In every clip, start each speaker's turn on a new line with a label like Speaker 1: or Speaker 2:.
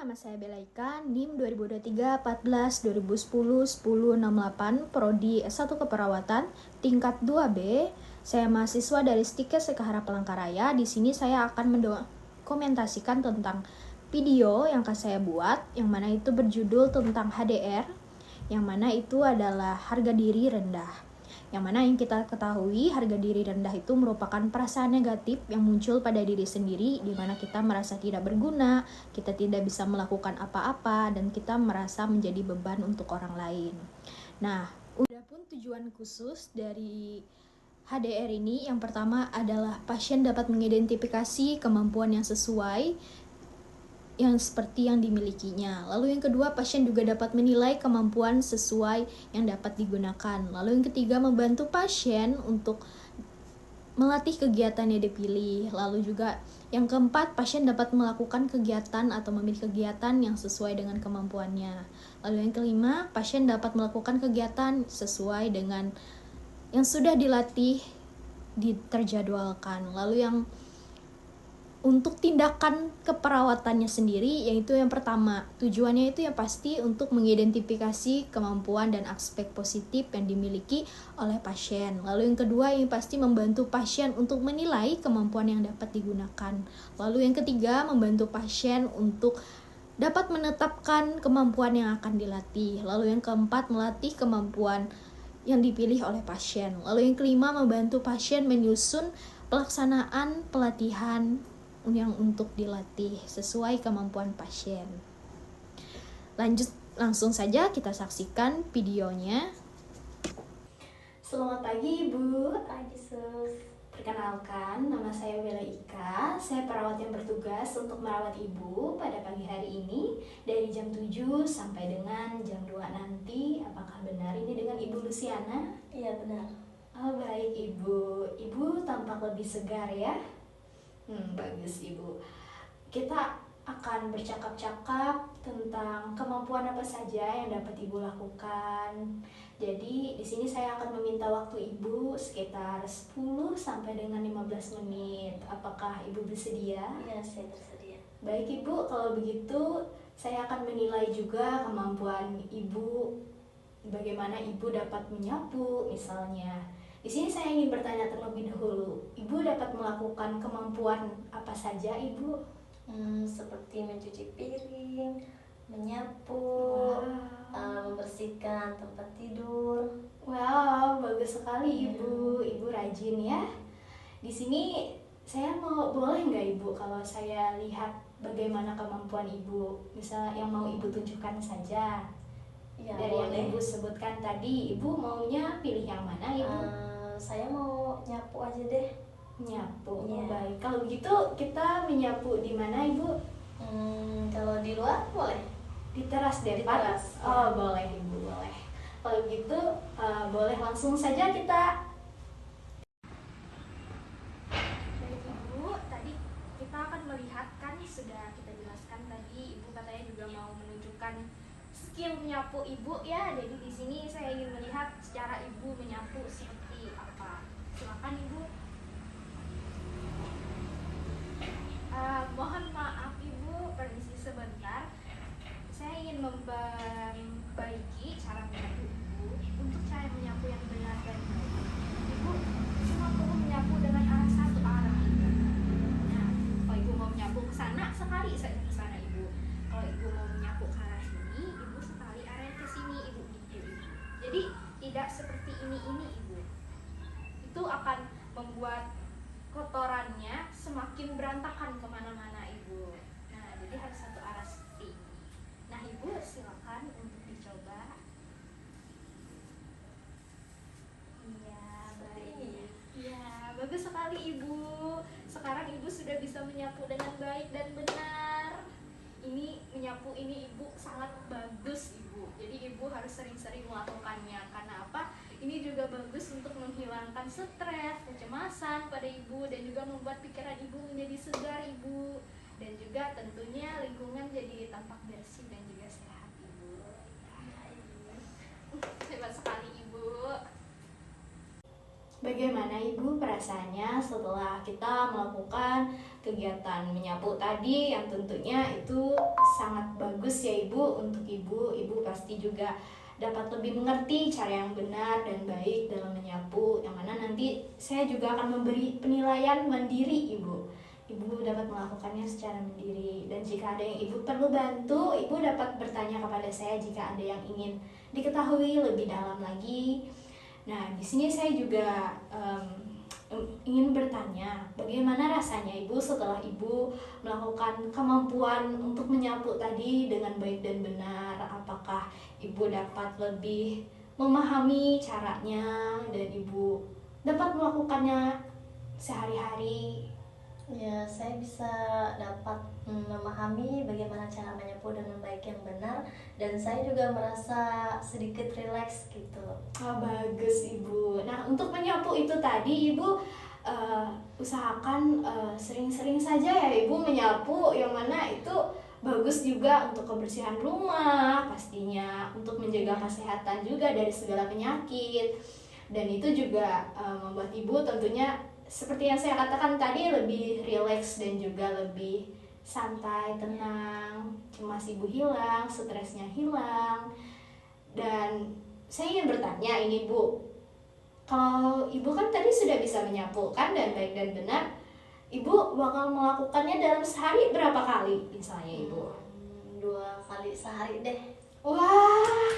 Speaker 1: nama saya Bella Ika, NIM 2023 14 2010 1068, Prodi S1 Keperawatan, tingkat 2B. Saya mahasiswa dari Stikes Sekahara Palangkaraya. Di sini saya akan mendokumentasikan tentang video yang akan saya buat, yang mana itu berjudul tentang HDR, yang mana itu adalah harga diri rendah. Yang mana yang kita ketahui, harga diri rendah itu merupakan perasaan negatif yang muncul pada diri sendiri, di mana kita merasa tidak berguna, kita tidak bisa melakukan apa-apa, dan kita merasa menjadi beban untuk orang lain. Nah, adapun tujuan khusus dari HDR ini, yang pertama adalah pasien dapat mengidentifikasi kemampuan yang sesuai yang seperti yang dimilikinya. Lalu yang kedua, pasien juga dapat menilai kemampuan sesuai yang dapat digunakan. Lalu yang ketiga, membantu pasien untuk melatih kegiatan yang dipilih. Lalu juga yang keempat, pasien dapat melakukan kegiatan atau memilih kegiatan yang sesuai dengan kemampuannya. Lalu yang kelima, pasien dapat melakukan kegiatan sesuai dengan yang sudah dilatih, terjadwalkan. Lalu yang untuk tindakan keperawatannya sendiri, yaitu yang pertama, tujuannya itu yang pasti untuk mengidentifikasi kemampuan dan aspek positif yang dimiliki oleh pasien. Lalu yang kedua, yang pasti membantu pasien untuk menilai kemampuan yang dapat digunakan. Lalu yang ketiga, membantu pasien untuk dapat menetapkan kemampuan yang akan dilatih. Lalu yang keempat, melatih kemampuan yang dipilih oleh pasien. Lalu yang kelima, membantu pasien menyusun pelaksanaan pelatihan yang untuk dilatih sesuai kemampuan pasien. Langsung saja kita saksikan videonya. Selamat pagi Ibu.
Speaker 2: Pagi Sus.
Speaker 1: Perkenalkan, nama saya Bella Ika. Saya perawat yang bertugas untuk merawat Ibu pada pagi hari ini dari jam 7 sampai dengan jam 2 nanti. Apakah benar ini dengan Ibu Luciana?
Speaker 2: Iya benar.
Speaker 1: Oh baik Ibu. Ibu tampak lebih segar ya? Bagus Ibu. Kita akan bercakap-cakap tentang kemampuan apa saja yang dapat Ibu lakukan. Jadi di sini saya akan meminta waktu Ibu sekitar 10 sampai dengan 15 menit. Apakah Ibu bersedia?
Speaker 2: Iya, saya bersedia.
Speaker 1: Baik Ibu, kalau begitu saya akan menilai juga kemampuan Ibu, bagaimana Ibu dapat menyapu misalnya. Di sini saya ingin bertanya terlebih dahulu, Ibu dapat melakukan kemampuan apa saja, Ibu?
Speaker 2: Seperti mencuci piring, menyapu, membersihkan tempat tidur.
Speaker 1: Wow, bagus sekali Ibu. Ibu rajin ya. Di sini saya boleh nggak Ibu kalau saya lihat bagaimana kemampuan Ibu? Misal yang mau Ibu tunjukkan saja.
Speaker 2: Ya,
Speaker 1: dari
Speaker 2: boleh.
Speaker 1: yang Ibu sebutkan tadi, Ibu maunya pilih yang mana Ibu?
Speaker 2: Saya mau nyapu aja deh.
Speaker 1: Nyapu,
Speaker 2: Iya.
Speaker 1: Baik. Kalau begitu kita menyapu di mana Ibu?
Speaker 2: Kalau di luar boleh.
Speaker 1: Di teras
Speaker 2: Di
Speaker 1: depan?
Speaker 2: teras,
Speaker 1: Oh
Speaker 2: ya.
Speaker 1: boleh Ibu, boleh. Kalau begitu boleh langsung saja kita. Baik Ibu, tadi kita akan melihat, kan sudah kita jelaskan tadi, Ibu katanya juga mau menunjukkan skill menyapu Ibu ya. Jadi di sini saya ingin melihat secara Ibu menyapu seperti apa. Silakan Ibu. Mohon maaf Ibu, permisi sebentar. Saya ingin memperbaiki cara menyapu Ibu. Untuk cara menyapu yang benar dan baik, Ibu cuma perlu menyapu dengan arah satu arah. Nah, kalau Ibu mau menyapu ke sana, sekali saja ke sana Ibu. Kalau Ibu mau menyapu ke arah sini, Ibu sekali arah ke sini Ibu gitu. Jadi tidak seperti ini Ibu. Itu akan membuat kotorannya semakin berantakan kemana-mana Ibu. Nah, jadi harus satu arah seperti ini. Nah Ibu silakan untuk dicoba. Iya, baik. Iya, bagus sekali Ibu. Sekarang Ibu sudah bisa menyapu dengan baik dan benar. Ini menyapu ini Ibu sangat bagus Ibu. Jadi Ibu harus sering-sering melakukannya. Karena apa? Ini juga bagus untuk menghilangkan stres, kecemasan pada Ibu, dan juga membuat pikiran Ibu menjadi segar Ibu. Dan juga tentunya lingkungan jadi tampak bersih dan juga sehat Ibu. Hebat sekali Ibu. Bagaimana Ibu perasaannya setelah kita melakukan kegiatan menyapu tadi yang tentunya itu sangat bagus ya Ibu untuk Ibu. Ibu pasti juga dapat lebih mengerti cara yang benar dan baik dalam menyapu, yang mana nanti saya juga akan memberi penilaian mandiri Ibu. Ibu dapat melakukannya secara mandiri, dan jika ada yang Ibu perlu bantu, Ibu dapat bertanya kepada saya jika ada yang ingin diketahui lebih dalam lagi. Nah, di sini saya juga ingin bertanya, bagaimana rasanya Ibu setelah Ibu melakukan kemampuan untuk menyapu tadi dengan baik dan benar? Apakah Ibu dapat lebih memahami caranya dan Ibu dapat melakukannya sehari-hari?
Speaker 2: Ya, saya bisa dapat memahami bagaimana cara menyapu dengan baik yang benar, dan saya juga merasa sedikit rileks gitu.
Speaker 1: Oh, bagus Ibu. Nah, untuk menyapu itu tadi Ibu usahakan sering-sering saja ya Ibu menyapu, yang mana itu bagus juga untuk kebersihan rumah, pastinya untuk menjaga kesehatan juga dari segala penyakit. Dan itu juga membuat Ibu tentunya seperti yang saya katakan tadi lebih rileks dan juga lebih santai, tenang, cemas Ibu hilang, stresnya hilang. Dan saya ingin bertanya ini Bu, kalau Ibu kan tadi sudah bisa menyapu kan dan baik dan benar, Ibu bakal melakukannya dalam sehari berapa kali misalnya Ibu?
Speaker 2: 2 kali sehari deh.
Speaker 1: Wah,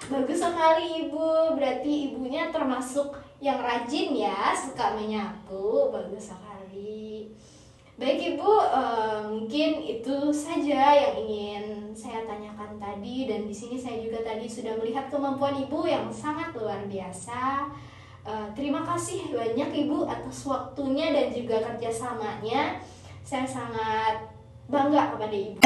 Speaker 1: bagus sekali Ibu, berarti Ibunya termasuk yang rajin ya, suka menyapu, bagus sekali. Baik Ibu, mungkin itu saja yang ingin saya tanyakan tadi, dan di sini saya juga tadi sudah melihat kemampuan Ibu yang sangat luar biasa. Terima kasih banyak Ibu atas waktunya dan juga kerjasamanya. Saya sangat bangga kepada Ibu.